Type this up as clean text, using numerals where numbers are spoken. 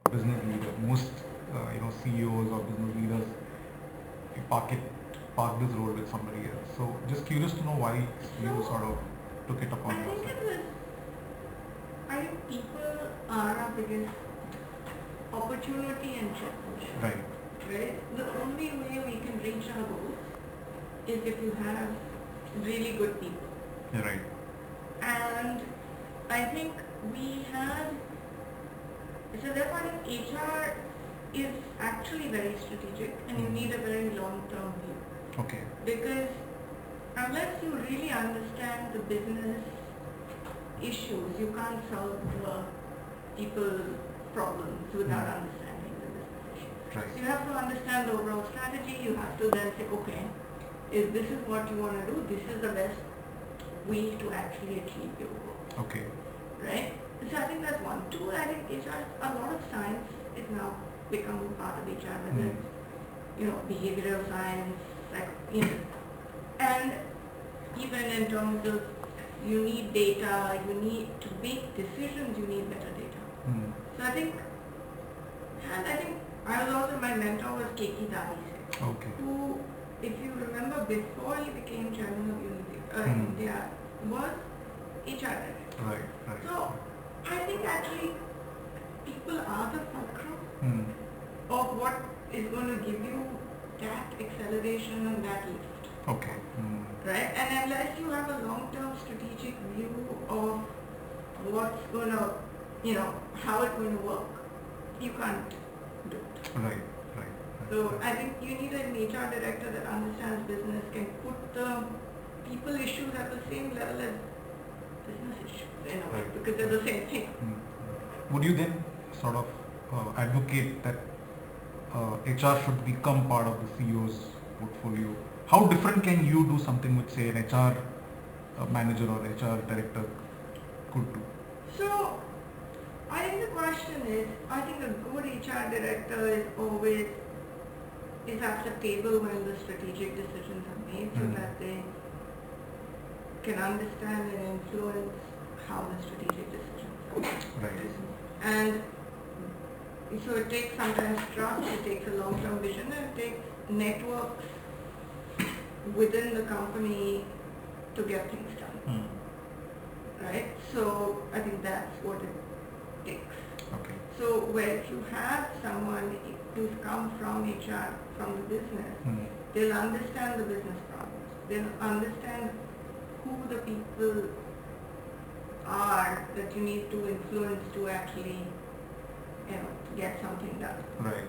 business leader. Most CEOs or business leaders park it park this role with somebody else. So just curious to know why you sort of took it upon I think yourself. I think people are our biggest opportunity and challenge. Right. Right? The only way we can reach our goals is if you have really good people. Yeah, right. And I think we had, so therefore I think HR is actually very strategic and you need a very long-term view. Okay. Because unless you really understand the business issues, you can't solve the people problems without understanding the business issues. Right. So you have to understand the overall strategy, you have to then say, okay, if this is what you want to do, this is the best way to actually achieve your goal. Okay. Right? So I think that's one. Two, I think HR, a lot of science is now becoming part of HR, whether it's, behavioral science, and even in terms of you need data, you need to make decisions, you need better data. So I think, and I think I was also, my mentor was Keki Dadi, Okay. who, if you remember, before he became chairman of India, was HR director. Right. So I think actually people are the fulcrum of what is going to give you that acceleration and that lift. Okay. Right? And unless you have a long-term strategic view of what's going to, how it's going to work, you can't do it. Right. So I think you need an HR director that understands business, can put the people issues at the same level as business issues in a way, because they're the same thing. Would you then sort of advocate that HR should become part of the CEO's portfolio? How different can you do something which, say, an HR manager or HR director could do? So I think the question is, I think a good HR director is at the table when the strategic decisions are made, so that they can understand and influence how the strategic decisions are made. Right. And so it takes sometimes trust, it takes a long-term vision, and it takes networks within the company to get things done. Right? So I think that's what it takes. Okay. So where if you have someone who's come from HR, from the business, they'll understand the business problems. They'll understand who the people are that you need to influence to actually, get something done. Right.